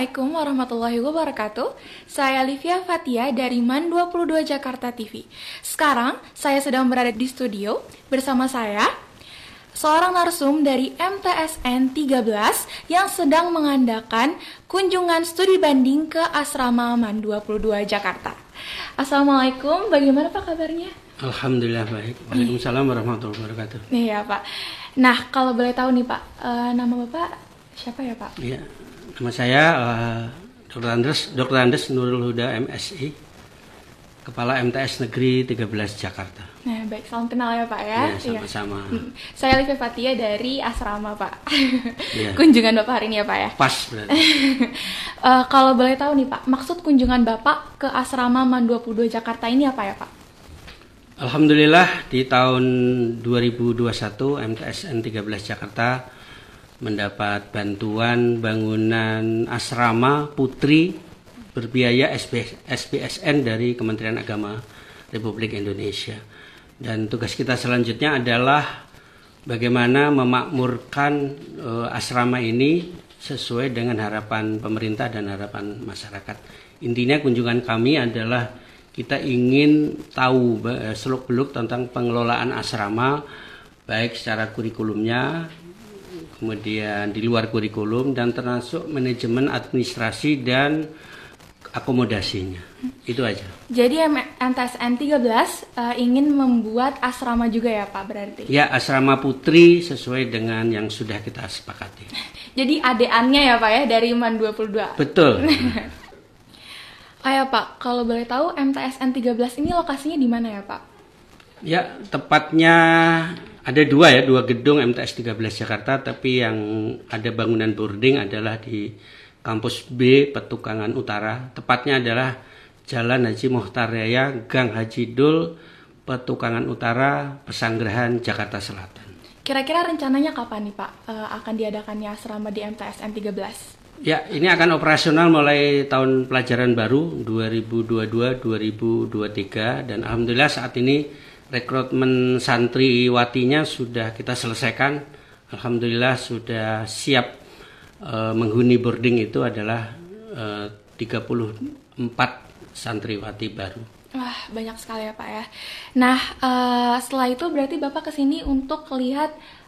Assalamualaikum warahmatullahi wabarakatuh. Saya Livia Fatia dari MAN 22 Jakarta TV. Sekarang saya sedang berada di studio bersama saya seorang narsum dari MTSN 13 yang sedang mengadakan kunjungan studi banding ke asrama MAN 22 Jakarta. Assalamualaikum, bagaimana Pak kabarnya? Alhamdulillah baik. Waalaikumsalam warahmatullahi wabarakatuh. Iya Pak. Nah, kalau boleh tahu nih Pak, nama Bapak siapa ya Pak? Iya, nama saya Dr. Andes Nurul Huda MSI, Kepala MTS Negeri 13 Jakarta. Nah, baik, salam kenal ya Pak ya. Iya, sama-sama. Saya Livia Fatia dari asrama Pak. Iya. Kunjungan Bapak hari ini ya Pak ya. Pas berarti. Kalau boleh tahu nih Pak, maksud kunjungan Bapak ke asrama MAN 22 Jakarta ini apa ya Pak? Alhamdulillah di tahun 2021 MTSN 13 Jakarta mendapat bantuan bangunan asrama putri berbiaya SBSN dari Kementerian Agama Republik Indonesia. Dan tugas kita selanjutnya adalah bagaimana memakmurkan asrama ini sesuai dengan harapan pemerintah dan harapan masyarakat. Intinya kunjungan kami adalah kita ingin tahu seluk-beluk tentang pengelolaan asrama, baik secara kurikulumnya, kemudian di luar kurikulum, dan termasuk manajemen administrasi dan akomodasinya. Itu aja. Jadi MTSN 13 ingin membuat asrama juga ya Pak berarti? Ya, asrama putri sesuai dengan yang sudah kita sepakati. Jadi adeannya ya Pak ya dari MAN 22? Betul. Ya Pak, kalau boleh tahu MTSN 13 ini lokasinya di mana ya Pak? Ya, tepatnya ada dua gedung MTS 13 Jakarta, tapi yang ada bangunan boarding adalah di Kampus B Petukangan Utara. Tepatnya adalah Jalan Haji Mohtar Raya, Gang Haji Dul, Petukangan Utara, Pesanggerahan, Jakarta Selatan. Kira-kira rencananya kapan nih Pak akan diadakannya asrama di MTSN 13? Ya, ini akan operasional mulai tahun pelajaran baru 2022-2023, dan alhamdulillah saat ini rekrutmen santriwatinya sudah kita selesaikan. Alhamdulillah sudah siap menghuni boarding, itu adalah 34 santriwati baru. Wah, banyak sekali ya Pak ya. Nah, setelah itu berarti Bapak kesini untuk lihat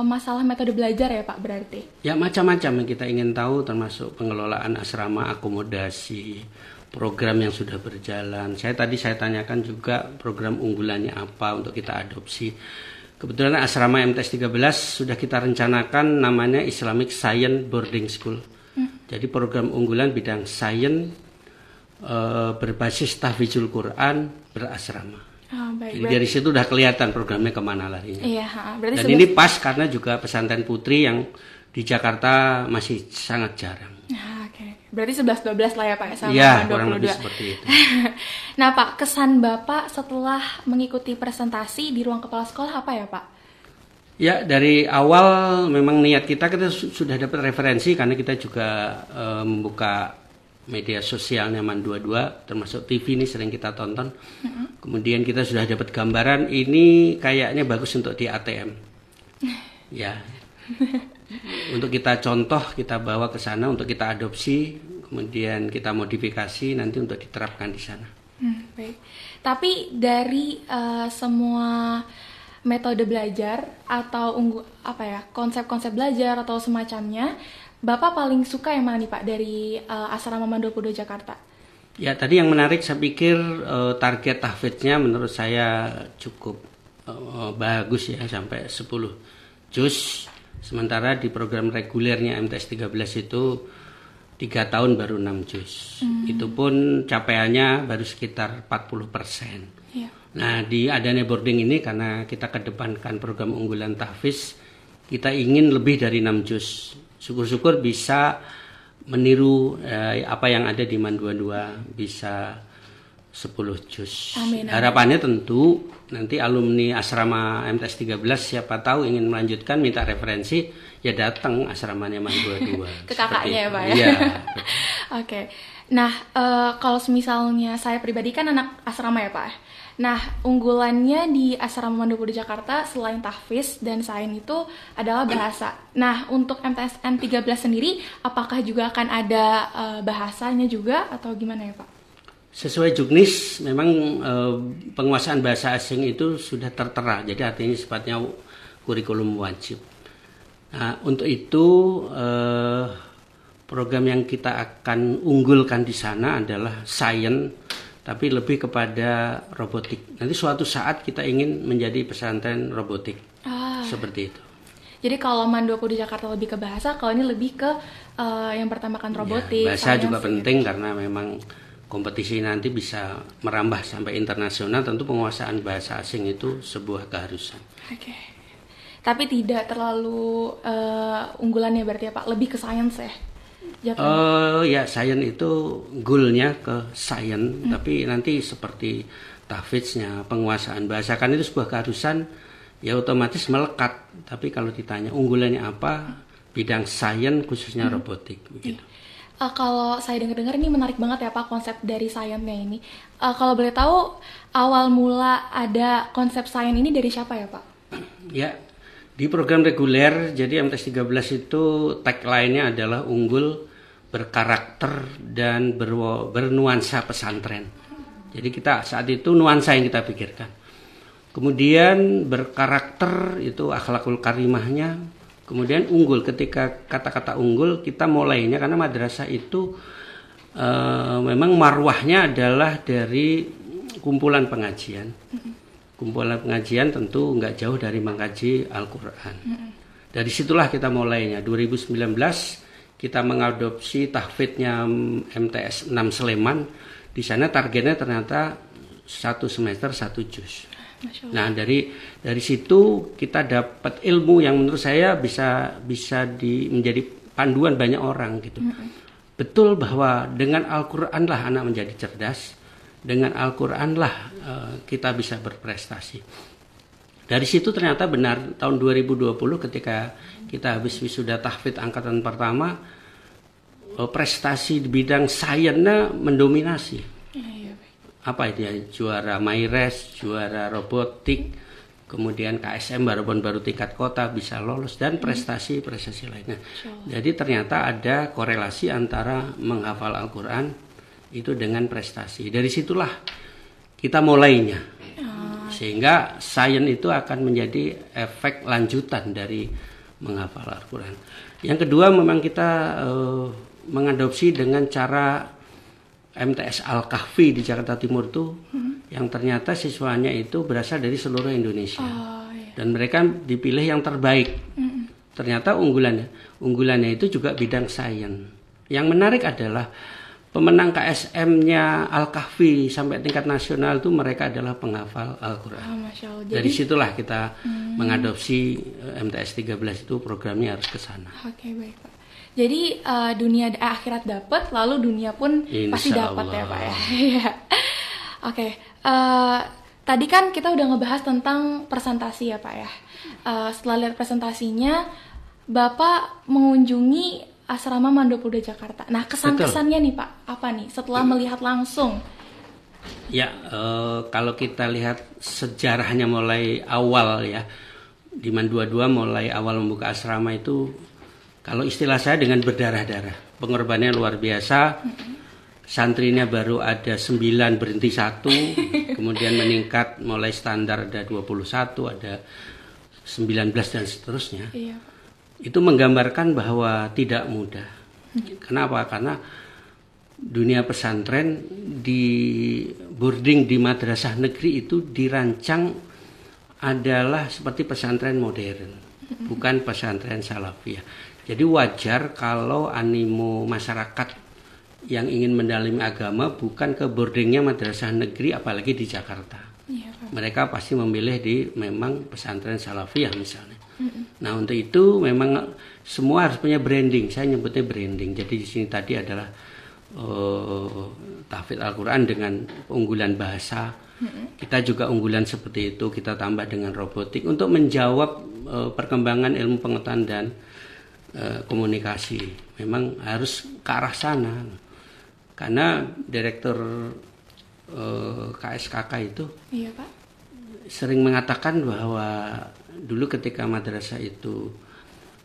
masalah metode belajar ya Pak berarti? Ya, macam-macam yang kita ingin tahu, termasuk pengelolaan asrama, akomodasi, program yang sudah berjalan. Saya tanyakan juga program unggulannya apa untuk kita adopsi. Kebetulan asrama MTS 13 sudah kita rencanakan namanya Islamic Science Boarding School. Jadi program unggulan bidang sains berbasis tahfidzul Quran berasrama. Baik, jadi dari situ udah kelihatan programnya kemana larinya. Iya, dan ini pas karena juga pesantren putri yang di Jakarta masih sangat jarang. Oke. Berarti 11-12 lah ya Pak sama ya, 22. Kurang lebih seperti itu. Nah Pak, kesan Bapak setelah mengikuti presentasi di ruang kepala sekolah apa ya Pak? Ya, dari awal memang niat kita sudah dapat referensi karena kita juga membuka media sosialnya MAN 22, termasuk TV ini sering kita tonton. Kemudian kita sudah dapat gambaran ini kayaknya bagus untuk di ATM. Ya. Untuk kita contoh, kita bawa ke sana untuk kita adopsi, kemudian kita modifikasi nanti untuk diterapkan di sana. Baik. Tapi dari semua metode belajar atau konsep-konsep belajar atau semacamnya, Bapak paling suka yang mana nih Pak dari asrama MAN 22 Jakarta? Ya, tadi yang menarik saya pikir target tahfidznya menurut saya cukup bagus ya, sampai 10 juz. Sementara di program regulernya MTS 13 itu 3 tahun baru 6 juz. Itu pun capaiannya baru sekitar 40%. Ya. Nah, di adanya boarding ini karena kita kedepankan program unggulan tahfidz, kita ingin lebih dari 6 juz. Syukur-syukur bisa meniru apa yang ada di MAN 22, bisa 10 juz. Amin. Harapannya tentu nanti alumni asrama MTS 13 siapa tahu ingin melanjutkan, minta referensi, ya datang asramanya MAN 22. Ke kakaknya ya Pak ya? Iya. Oke. Nah, kalau misalnya saya pribadi kan anak asrama ya Pak. Nah, unggulannya di asrama Mandopuro Jakarta selain tahfiz dan sains itu adalah bahasa. Nah, untuk MTSN 13 sendiri, apakah juga akan ada bahasanya juga atau gimana ya Pak? Sesuai Juknis, memang penguasaan bahasa asing itu sudah tertera, jadi artinya sifatnya kurikulum wajib. Nah, untuk itu program yang kita akan unggulkan di sana adalah sains, tapi lebih kepada robotik. Nanti suatu saat kita ingin menjadi pesantren robotik, seperti itu. Jadi kalau Mandopuro di Jakarta lebih ke bahasa, kalau ini lebih ke yang pertama kan robotik. Ya, bahasa juga penting karena memang kompetisi nanti bisa merambah sampai internasional. Tentu penguasaan bahasa asing itu sebuah keharusan. Oke. Tapi tidak terlalu unggulannya berarti ya Pak, lebih ke sains ya? Ya, sains itu goalnya ke sains, tapi nanti seperti tahfidznya, penguasaan bahasa kan itu sebuah keharusan, ya otomatis melekat. Tapi kalau ditanya unggulannya apa, bidang sains khususnya robotik begitu. Kalau saya dengar-dengar ini menarik banget ya Pak konsep dari sainsnya ini. Kalau boleh tahu awal mula ada konsep sains ini dari siapa ya Pak? Ya, di program reguler, jadi MTS 13 itu tagline-nya adalah unggul, berkarakter, dan bernuansa pesantren. Jadi kita saat itu nuansa yang kita pikirkan. Kemudian berkarakter itu akhlakul karimahnya. Kemudian unggul, ketika kata-kata unggul kita mulainya karena madrasah itu memang marwahnya adalah dari kumpulan pengajian. Kumpulan pengajian tentu nggak jauh dari mengkaji Al-Quran. Dari situlah kita mulainya. 2019 kita mengadopsi tahfidznya MTS 6 Sleman. Di sana targetnya ternyata 1 semester 1 juz. Nah, dari situ kita dapat ilmu yang menurut saya bisa menjadi panduan banyak orang gitu. Betul bahwa dengan Al-Quran lah anak menjadi cerdas, dengan Al-Quran lah kita bisa berprestasi. Dari situ ternyata benar tahun 2020 ketika kita habis wisuda tahfidz angkatan pertama, prestasi di bidang sainsnya mendominasi. Apa itu ya, juara Maires, juara robotik, kemudian KSM baru tingkat kota bisa lolos, dan prestasi lainnya. Jadi ternyata ada korelasi antara menghafal Al-Quran itu dengan prestasi. Dari situlah kita mulainya, sehingga sains itu akan menjadi efek lanjutan dari menghafal Al-Quran. Yang kedua, memang kita mengadopsi dengan cara MTS Al-Kahfi di Jakarta Timur itu, yang ternyata siswanya itu berasal dari seluruh Indonesia, dan mereka dipilih yang terbaik. Ternyata unggulannya itu juga bidang sains. Yang menarik adalah pemenang KSM-nya Al-Kahfi sampai tingkat nasional itu mereka adalah penghafal Al-Quran. Dari situlah kita mengadopsi MTS 13 itu programnya harus ke sana. Oke, baik Pak. Jadi dunia akhirat dapat, lalu dunia pun pasti dapat ya Pak ya. Oke, tadi kan kita udah ngebahas tentang presentasi ya Pak ya. Setelah lihat presentasinya, Bapak mengunjungi asrama Mandopuro Jakarta. Nah, kesan-kesannya nih Pak, apa nih setelah melihat langsung? Ya, kalau kita lihat sejarahnya mulai awal ya, di Man 22 mulai awal membuka asrama itu, kalau istilah saya dengan berdarah-darah, pengorbanannya luar biasa. Santrinya baru ada 9, berhenti 1, kemudian meningkat mulai standar ada 21, ada 19 dan seterusnya. Itu menggambarkan bahwa tidak mudah. Kenapa? Karena dunia pesantren di boarding di madrasah negeri itu dirancang adalah seperti pesantren modern, bukan pesantren salafiyah. Jadi wajar kalau animo masyarakat yang ingin mendalami agama bukan ke boardingnya madrasah negeri, apalagi di Jakarta. Mereka pasti memilih di memang pesantren salafiyah misalnya. Nah, untuk itu memang semua harus punya branding. Saya nyebutnya branding. Jadi di sini tadi adalah tahfidz Al-Quran dengan unggulan bahasa. Kita juga unggulan seperti itu, kita tambah dengan robotik untuk menjawab perkembangan ilmu pengetahuan dan komunikasi. Memang harus ke arah sana. Karena direktur KSKK itu Iya, Pak. sering mengatakan bahwa dulu ketika madrasah itu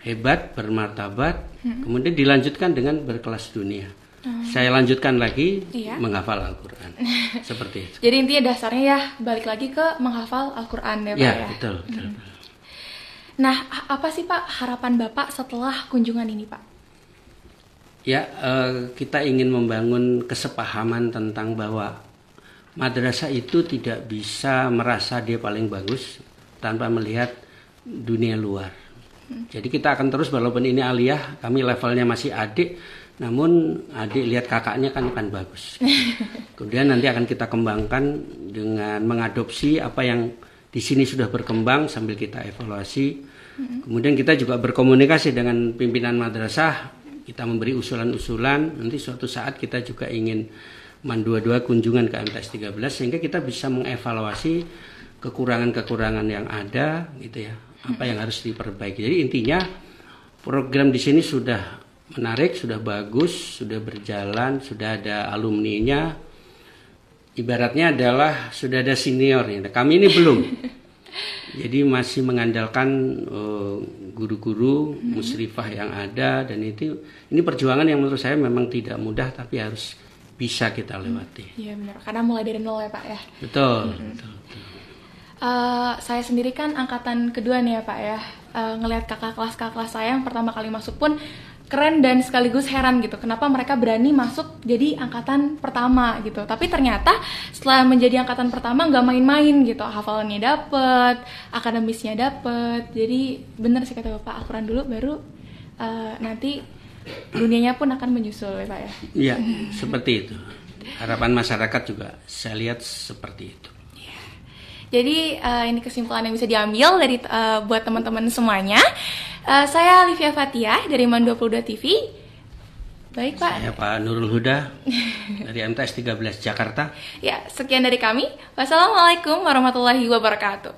hebat, bermartabat, kemudian dilanjutkan dengan berkelas dunia. Saya lanjutkan lagi Iya. menghafal Al-Quran. Seperti itu. Jadi intinya dasarnya ya balik lagi ke menghafal Al-Quran ya Pak Ya, ya. betul. Nah, apa sih Pak harapan Bapak setelah kunjungan ini Pak? Ya, kita ingin membangun kesepahaman tentang bahwa madrasah itu tidak bisa merasa dia paling bagus tanpa melihat dunia luar. Jadi kita akan terus, walaupun ini aliyah, kami levelnya masih adik, namun adik lihat kakaknya kan bagus. Kemudian nanti akan kita kembangkan dengan mengadopsi apa yang di sini sudah berkembang sambil kita evaluasi. Kemudian kita juga berkomunikasi dengan pimpinan madrasah, kita memberi usulan-usulan. Nanti suatu saat kita juga ingin mandua-dua kunjungan ke MTS 13 sehingga kita bisa mengevaluasi kekurangan-kekurangan yang ada, gitu ya. Apa yang harus diperbaiki. Jadi intinya program di sini sudah menarik, sudah bagus, sudah berjalan, sudah ada alumninya. Ibaratnya adalah sudah ada seniornya. Kami ini belum. Jadi masih mengandalkan guru-guru musyrifah yang ada, dan ini perjuangan yang menurut saya memang tidak mudah tapi harus bisa kita lewati. Iya benar, karena mulai dari nol ya Pak ya. Betul. Saya sendiri kan angkatan kedua nih ya Pak ya. Ngelihat kakak kelas saya yang pertama kali masuk pun keren dan sekaligus heran gitu. Kenapa mereka berani masuk jadi angkatan pertama gitu. Tapi ternyata setelah menjadi angkatan pertama nggak main-main gitu. Hafalannya dapet, akademisnya dapet. Jadi bener sih kata Bapak, Al-Quran dulu baru nanti dunianya pun akan menyusul ya Pak ya. Iya, seperti itu. Harapan masyarakat juga saya lihat seperti itu. Jadi ini kesimpulan yang bisa diambil dari buat teman-teman semuanya. Saya Alivia Fatia dari MAN 22 TV. Baik Pak. Saya Pak Nurul Huda dari MTS 13 Jakarta. Ya, sekian dari kami. Wassalamualaikum warahmatullahi wabarakatuh.